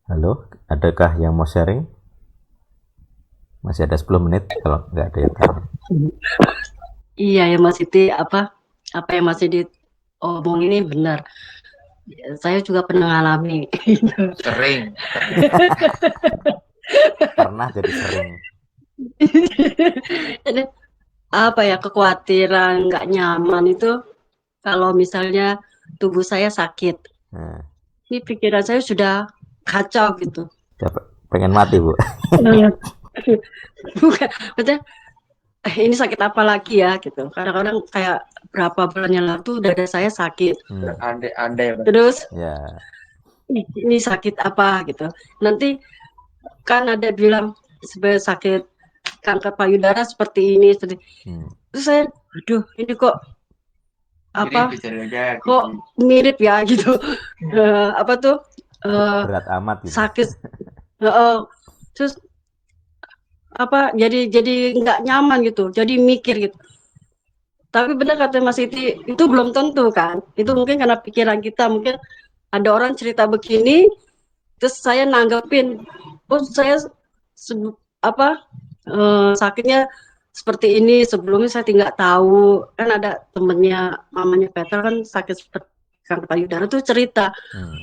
Halo, adakah yang mau sharing? Masih ada 10 menit kalau nggak ada yang tahu. Iya ya Mas Siti, apa yang Mas Siti omong ini benar. Saya juga pernah ngalami. Sering. Pernah jadi sering. Jadi apa ya, kekhawatiran nggak nyaman itu kalau misalnya tubuh saya sakit. Nah, Ini pikiran saya sudah kacau gitu. pengen mati, Bu. Iya. Bukan, maksudnya ini sakit apa lagi ya gitu. Kadang-kadang kayak berapa bulan yang lalu tuh dada saya sakit. Berandai-andai. Terus Ya. ini sakit apa gitu. Nanti kan ada bilang sebenarnya sakit kanker payudara seperti ini, Hmm. terus saya aduh ini kok apa Mirip gejalanya kok gitu. mirip ya gitu. Apa tuh Berat amat gitu. sakit. Terus apa jadi nggak nyaman gitu, jadi mikir gitu. Tapi benar kata Mas Siti, itu belum tentu kan, itu Hmm. mungkin karena pikiran kita. Mungkin ada orang cerita begini, terus saya nanggepin, oh saya apa sakitnya seperti ini, sebelumnya saya tidak tahu. Kan ada temennya mamanya Peter kan sakit seperti kanker payudara tuh cerita, Hmm.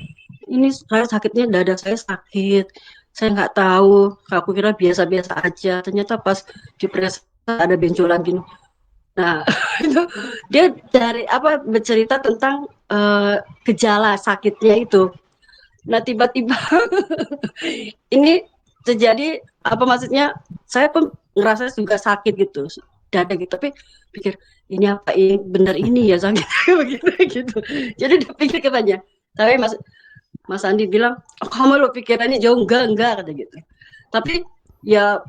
ini saya sakitnya dada saya sakit, saya nggak tahu, aku kira biasa-biasa aja, ternyata pas diperiksa ada benjolan gini. Nah itu dia dari apa bercerita tentang gejala sakitnya itu. Nah tiba-tiba ini terjadi, apa maksudnya, saya pun ngerasa juga sakit gitu dada gitu, tapi pikir ini apa ini bener ini ya sakit begitu gitu. Jadi dipikir kebanyakan. Tapi Mas Andi bilang, oh, kamu lo pikirannya jauh, enggak kata gitu. Tapi ya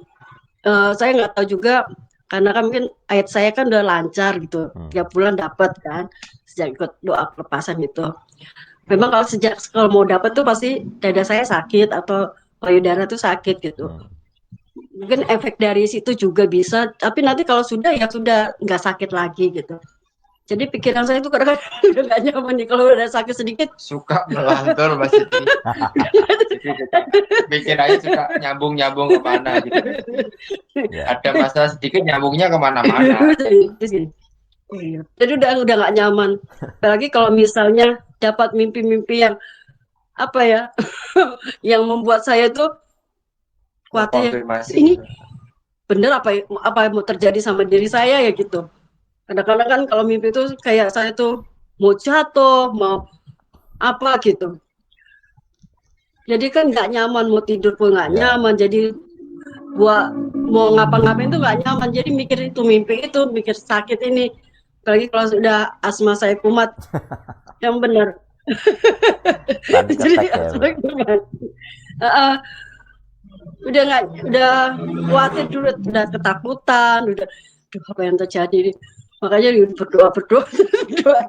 saya nggak tahu juga, karena kan mungkin ayat saya kan udah lancar gitu, Hmm. tiap bulan dapat kan sejak ikut doa pelepasan itu. Memang kalau mau dapat tuh pasti dada saya sakit atau payudara tuh sakit gitu. Hmm. Mungkin efek dari situ juga bisa, tapi nanti kalau sudah ya sudah nggak sakit lagi gitu. Jadi pikiran saya itu kadang-kadang udah nggak nyaman nih kalau udah sakit sedikit. Suka melantur Mbak Siti. Jadi suka mikir aja, suka nyambung-nyambung kemana gitu. Ya. Ada masalah sedikit nyambungnya kemana-mana. Jadi udah nggak nyaman. Apalagi kalau misalnya dapat mimpi-mimpi yang apa ya, yang membuat saya tuh khawatir, Mengkonfirmasi. ini bener apa yang mau terjadi sama diri saya ya gitu. Kadang-kadang kan kalau mimpi itu kayak saya tuh mau jatuh, mau apa gitu. Jadi kan nggak nyaman, mau tidur pun nggak Ya. nyaman. Jadi buat mau ngapa-ngapain tuh nggak nyaman. Jadi mikir itu mimpi itu, mikir sakit ini. Apalagi kalau sudah asma saya kumat, yang benar. Panik Jadi attack ya, Bu. asma kumat. Uh, udah khawatir dulu, udah ketakutan, udah aduh apa yang terjadi, makanya berdoa berdoa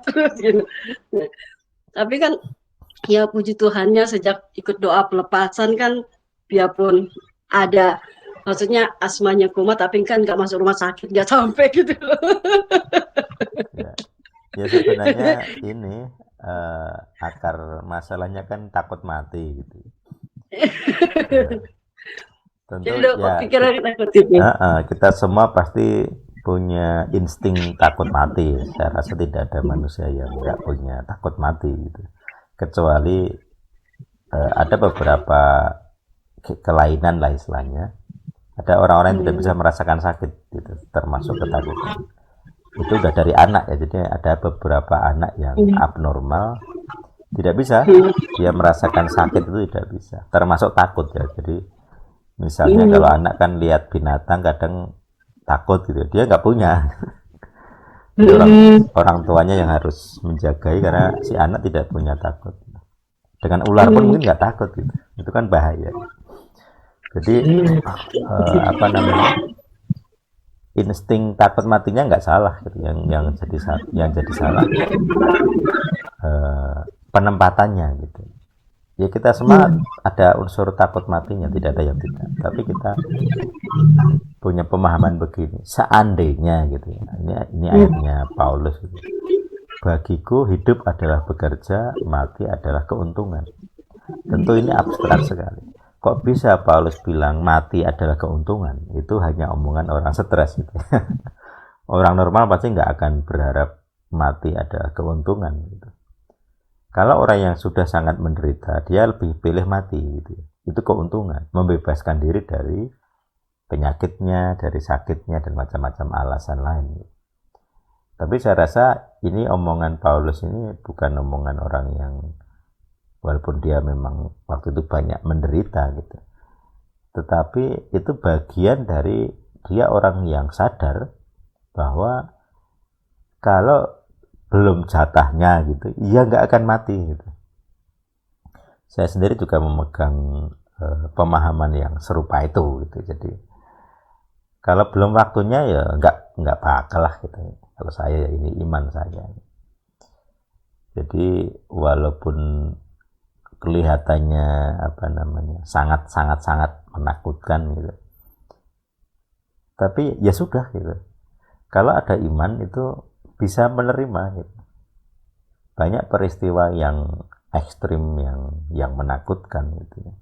terus gitu. Tapi kan ya puji Tuhannya sejak ikut doa pelepasan kan, biarpun ada maksudnya asmanya kumat tapi kan nggak masuk rumah sakit, nggak sampai gitu. Ya. Ya sebenarnya ini akar masalahnya kan takut mati gitu. Nah, tentu Jadi udah ya pikiran takut itu. kita semua pasti punya insting takut mati. Saya rasa tidak ada manusia yang nggak punya takut mati gitu. Kecuali ada beberapa kelainan lah istilahnya. Ada orang-orang yang tidak bisa merasakan sakit gitu, termasuk ketakutan. Itu udah dari anak ya, jadi ada beberapa anak yang abnormal tidak bisa, dia merasakan sakit itu tidak bisa, termasuk takut ya. Jadi misalnya kalau anak kan lihat binatang kadang takut gitu, dia nggak punya. Jadi orang tuanya yang harus menjagai karena si anak tidak punya takut. Dengan ular pun mungkin nggak takut gitu, itu kan bahaya. Jadi apa namanya, insting takut matinya nggak salah gitu. Yang jadi salah penempatannya gitu. Ya kita semua ada unsur takut matinya, tidak ada yang tidak. Tapi kita punya pemahaman begini, seandainya gitu ya. Ini ayatnya Paulus gitu. Bagiku hidup adalah bekerja, mati adalah keuntungan. Tentu ini abstrak sekali. Kok bisa Paulus bilang mati adalah keuntungan? Itu hanya omongan orang stres gitu. Orang normal pasti nggak akan berharap mati adalah keuntungan gitu. Kalau orang yang sudah sangat menderita, dia lebih pilih mati gitu. Itu keuntungan, membebaskan diri dari penyakitnya, dari sakitnya, dan macam-macam alasan lain. Tapi saya rasa ini omongan Paulus ini bukan omongan orang yang walaupun dia memang waktu itu banyak menderita gitu. Tetapi itu bagian dari dia orang yang sadar bahwa kalau belum jatahnya gitu, ia nggak akan mati gitu. Saya sendiri juga memegang pemahaman yang serupa itu gitu. Jadi kalau belum waktunya ya nggak bakal lah gitu. Kalau saya ya ini iman saya. Jadi walaupun kelihatannya sangat menakutkan gitu, tapi ya sudah gitu. Kalau ada iman itu bisa menerima gitu. Banyak peristiwa yang ekstrim yang menakutkan gitu.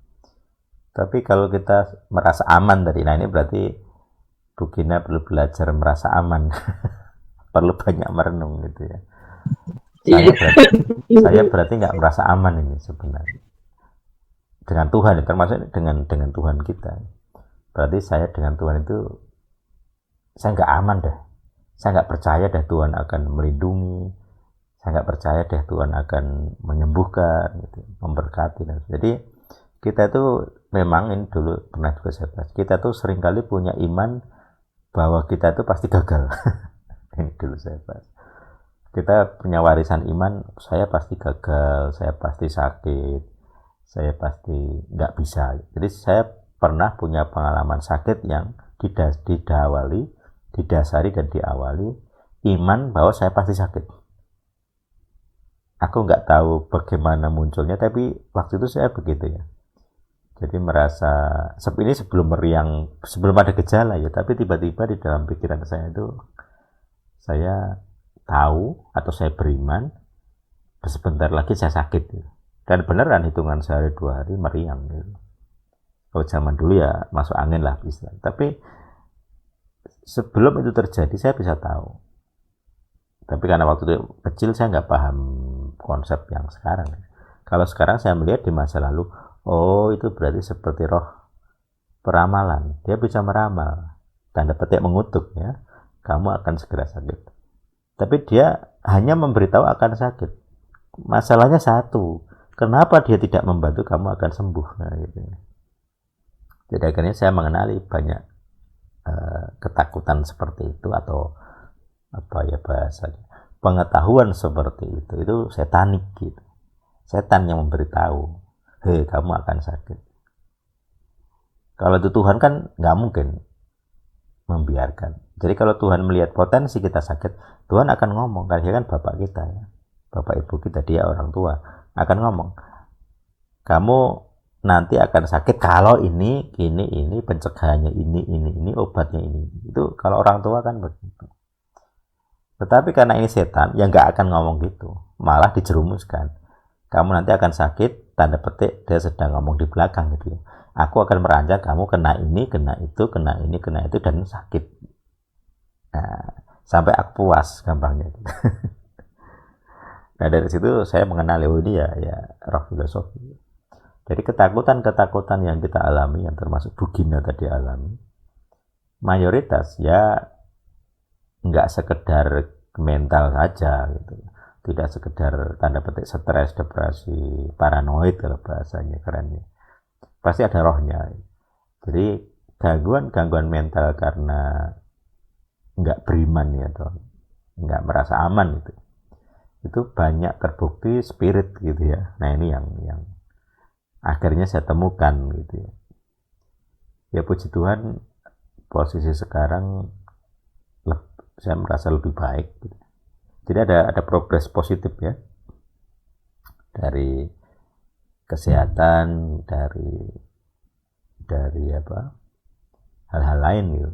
Tapi kalau kita merasa aman tadi, nah ini berarti Bu Gina perlu belajar merasa aman. Perlu banyak merenung gitu ya. Saya berarti nggak merasa aman ini sebenarnya dengan Tuhan, termasuk dengan Tuhan kita. Berarti saya dengan Tuhan itu saya nggak aman dah. Saya nggak percaya dah Tuhan akan melindungi. Saya nggak percaya dah Tuhan akan menyembuhkan, gitu, memberkati. Jadi kita itu memang ini dulu pernah juga saya bahas. Kita tuh seringkali punya iman bahwa kita itu pasti gagal. Ini dulu saya bahas. Kita punya warisan iman, saya pasti gagal, saya pasti sakit, saya pasti nggak bisa. Jadi saya pernah punya pengalaman sakit yang didasari dan diawali iman bahwa saya pasti sakit. Aku nggak tahu bagaimana munculnya, tapi waktu itu saya begitu ya. Jadi merasa ini sebelum ada gejala ya, tapi tiba-tiba di dalam pikiran saya itu saya tahu atau saya beriman sebentar lagi saya sakit gitu. Dan beneran hitungan sehari 2 hari meriang gitu. Kalau zaman dulu ya masuk angin lah bisa. Tapi sebelum itu terjadi saya bisa tahu. Tapi karena waktu itu kecil saya nggak paham konsep yang sekarang. Kalau sekarang saya melihat di masa lalu, oh itu berarti seperti roh peramalan. Dia bisa meramal, tanda petik mengutuk ya. Kamu akan segera sakit. Tapi dia hanya memberitahu akan sakit. Masalahnya satu, kenapa dia tidak membantu kamu akan sembuh? Nah, gitu. Jadi akhirnya saya mengenali banyak ketakutan seperti itu atau apa ya bahasanya, pengetahuan seperti itu setanik gitu. Setan yang memberitahu, hei kamu akan sakit. Kalau itu Tuhan kan nggak mungkin membiarkan. Jadi kalau Tuhan melihat potensi kita sakit, Tuhan akan ngomong. Karena dia kan bapak kita ya, bapak ibu kita, dia orang tua, akan ngomong, kamu nanti akan sakit kalau ini pencegahannya ini obatnya ini. Itu kalau orang tua kan begitu. Tetapi karena ini setan yang nggak akan ngomong gitu, malah dijerumuskan. Kamu nanti akan sakit, tanda petik dia sedang ngomong di belakang gitu ya. Aku akan merancang kamu kena ini, kena itu, kena ini, kena itu, dan sakit. Nah, sampai aku puas gampangnya. Nah dari situ saya mengenali ini ya roh filosofi. Jadi ketakutan yang kita alami, yang termasuk Bu Gina tadi alami, mayoritas ya nggak sekedar mental saja gitu. Tidak sekedar tanda petik stres, depresi, paranoid kalau bahasanya kerennya. Pasti ada rohnya. Jadi gangguan mental karena nggak beriman ya, atau nggak merasa aman itu banyak terbukti spirit gitu ya. Nah ini yang akhirnya saya temukan gitu ya. Ya puji Tuhan, posisi sekarang saya merasa lebih baik gitu. Jadi ada progres positif ya, dari kesehatan, dari hal-hal lain gitu.